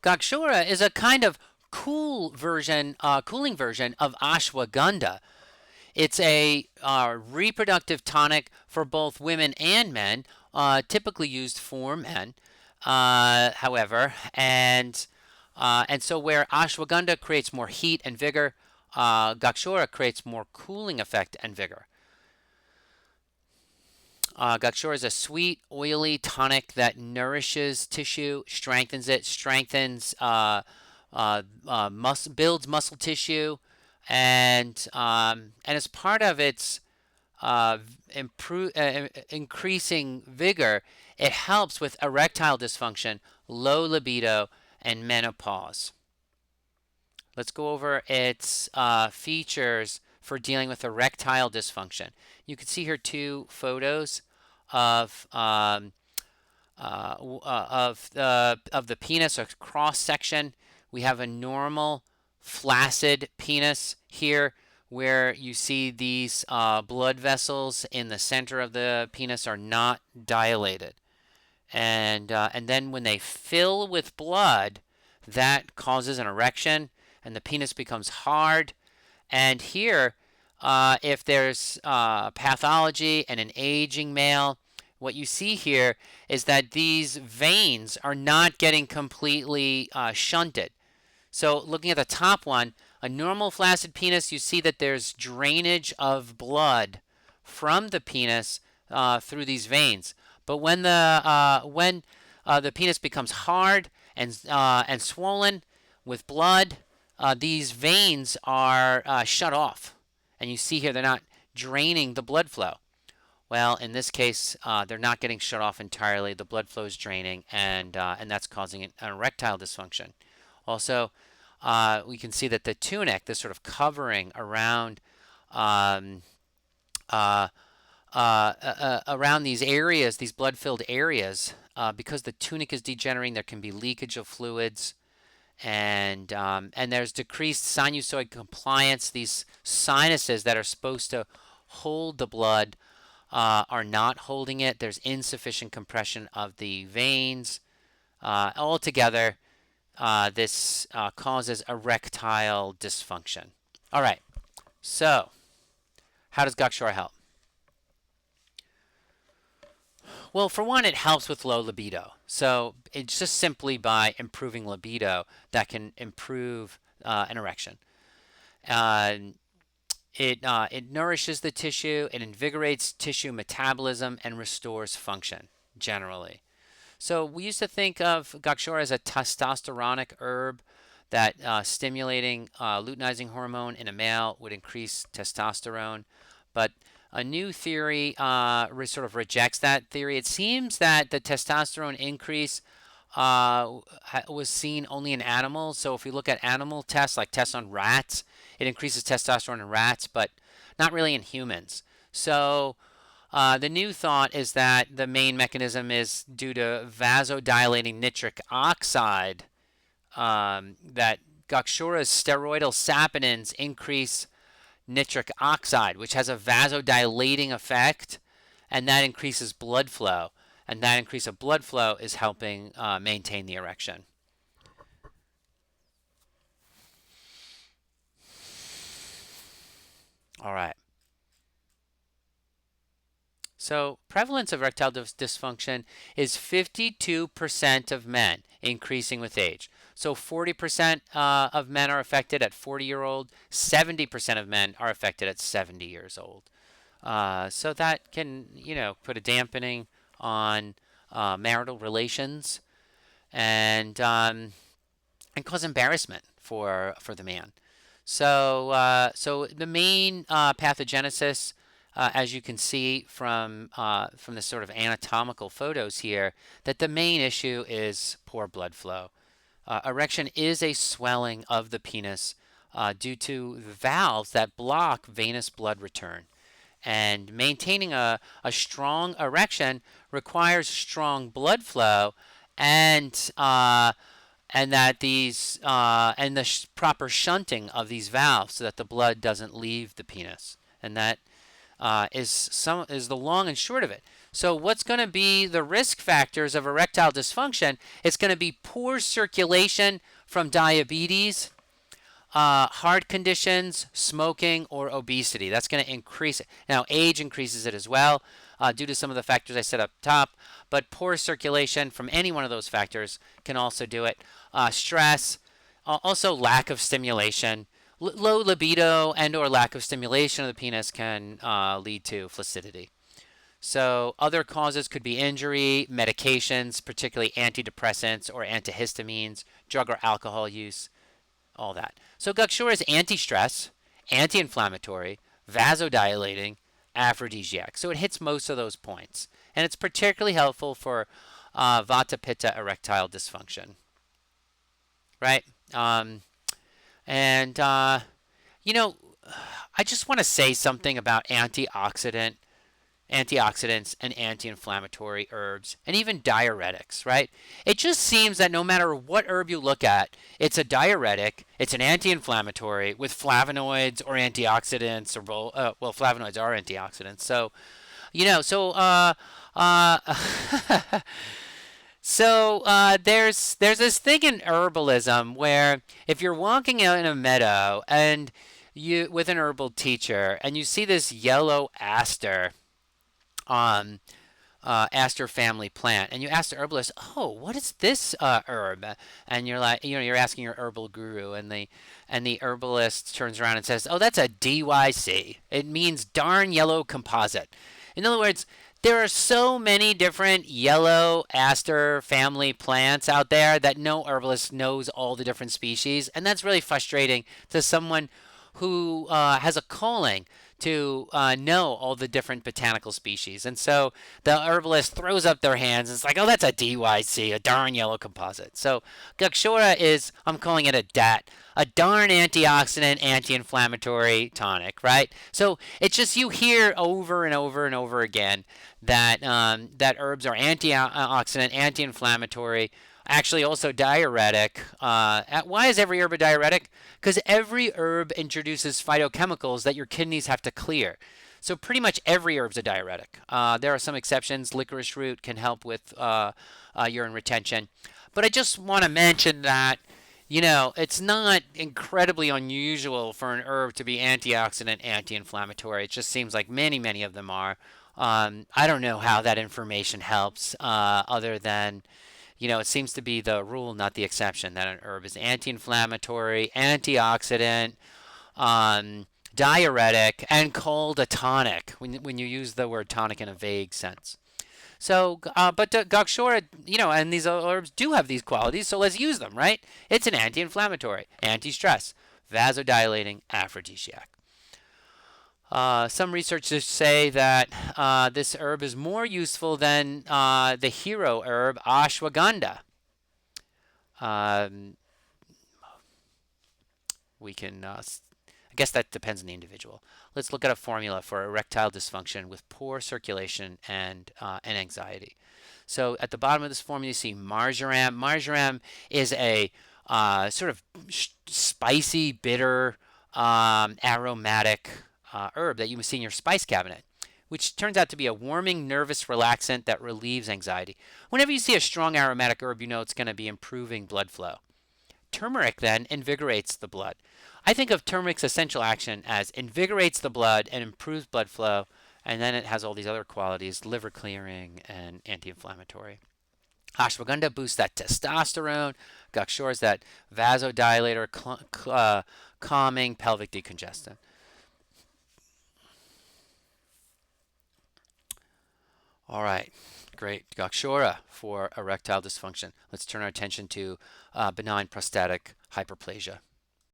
Gokshura is a kind of cooling version of ashwagandha. It's a reproductive tonic for both women and men, typically used for men, however. And so where ashwagandha creates more heat and vigor, Gokshura creates more cooling effect and vigor. Gokshura is a sweet, oily tonic that nourishes tissue, strengthens it, builds muscle tissue, and as part of its increasing vigor, it helps with erectile dysfunction, low libido, and menopause. Let's go over its features for dealing with erectile dysfunction. You can see here two photos of the penis, a cross section. We have a normal flaccid penis here, where you see these blood vessels in the center of the penis are not dilated, and then when they fill with blood, that causes an erection, and the penis becomes hard. And here, if there's pathology and an aging male, what you see here is that these veins are not getting completely shunted. So looking at the top one, a normal flaccid penis, you see that there's drainage of blood from the penis through these veins. But when the penis becomes hard and swollen with blood, these veins are shut off, and you see here they're not draining the blood flow. Well, in this case, they're not getting shut off entirely. The blood flow is draining, and that's causing an erectile dysfunction. Also, we can see that the tunic, this sort of covering around around these areas, these blood-filled areas, because the tunic is degenerating, there can be leakage of fluids, and there's decreased sinusoid compliance. These sinuses that are supposed to hold the blood are not holding it. There's insufficient compression of the veins. Altogether, this causes erectile dysfunction. All right, so how does Gokshura help? Well, for one, it helps with low libido. So it's just simply by improving libido that can improve an erection. Uh, it nourishes the tissue, it invigorates tissue metabolism, and restores function generally. So we used to think of Gokshura as a testosteronic herb that stimulating luteinizing hormone in a male would increase testosterone. But a new theory sort of rejects that theory. It seems that the testosterone increase was seen only in animals. So if we look at animal tests, like tests on rats, it increases testosterone in rats, but not really in humans. So the new thought is that the main mechanism is due to vasodilating nitric oxide, that Gokshura's steroidal saponins increase nitric oxide, which has a vasodilating effect, and that increases blood flow. And that increase of blood flow is helping maintain the erection. All right. So prevalence of erectile dysfunction is 52% of men, increasing with age. So 40% of men are affected at 40-year-old, 70% of men are affected at 70 years old. So that can, put a dampening on marital relations and cause embarrassment for the man. So the main pathogenesis, as you can see from the sort of anatomical photos here, that the main issue is poor blood flow. Erection is a swelling of the penis due to valves that block venous blood return. And maintaining a strong erection requires strong blood flow, and that these and the proper shunting of these valves so that the blood doesn't leave the penis, and that is the long and short of it. So what's going to be the risk factors of erectile dysfunction? It's going to be poor circulation from diabetes, heart conditions, smoking, or obesity. That's going to increase it. Now, age increases it as well due to some of the factors I said up top, but poor circulation from any one of those factors can also do it. Stress, also lack of stimulation. Low libido and or lack of stimulation of the penis can lead to flaccidity. So other causes could be injury, medications, particularly antidepressants or antihistamines, drug or alcohol use, all that. So Gokshura is anti-stress, anti-inflammatory, vasodilating, aphrodisiac. So it hits most of those points. And it's particularly helpful for Vata Pitta erectile dysfunction. Right? And, you know, I just want to say something about antioxidants and anti-inflammatory herbs and even diuretics, right? It just seems that no matter what herb you look at, it's a diuretic, it's an anti-inflammatory with flavonoids or antioxidants or well, flavonoids are antioxidants. So, uh, there's this thing in herbalism where if you're walking out in a meadow and you with an herbal teacher and you see this yellow um, aster family plant, and you ask the herbalist, "Oh, what is this herb?" And you're like, you're asking your herbal guru, and the herbalist turns around and says, "Oh, that's a DYC. It means darn yellow composite." In other words, there are so many different yellow aster family plants out there that no herbalist knows all the different species, and that's really frustrating to someone who has a calling to know all the different botanical species. And so the herbalist throws up their hands and it's like, oh, that's a DYC, a darn yellow composite. So Gokshura is, I'm calling it a DAT, a darn antioxidant, anti-inflammatory tonic, right? So it's just you hear over and over and over again that that herbs are antioxidant, anti-inflammatory, actually also diuretic. Why is every herb a diuretic? Because every herb introduces phytochemicals that your kidneys have to clear. So pretty much every herb's a diuretic. There are some exceptions. Licorice root can help with urine retention. But I just want to mention that, it's not incredibly unusual for an herb to be antioxidant, anti-inflammatory. It just seems like many, many of them are. I don't know how that information helps other than it seems to be the rule, not the exception, that an herb is anti-inflammatory, antioxidant, diuretic, and called a tonic when you use the word tonic in a vague sense. So, but Gokshura, and these herbs do have these qualities, so let's use them, right? It's an anti-inflammatory, anti-stress, vasodilating, aphrodisiac. Some researchers say that this herb is more useful than the hero herb ashwagandha. We can, I guess that depends on the individual. Let's look at a formula for erectile dysfunction with poor circulation and anxiety. So at the bottom of this formula, you see marjoram. Marjoram is a sort of spicy, bitter, aromatic herb that you would see in your spice cabinet, which turns out to be a warming, nervous relaxant that relieves anxiety. Whenever you see a strong aromatic herb, you know it's going to be improving blood flow. Turmeric then invigorates the blood. I think of turmeric's essential action as invigorates the blood and improves blood flow, and then it has all these other qualities, liver clearing and anti-inflammatory. Ashwagandha boosts that testosterone. Gokshura is that vasodilator, calming, pelvic decongestant. All right, great. Gokshura for erectile dysfunction. Let's turn our attention to benign prostatic hyperplasia.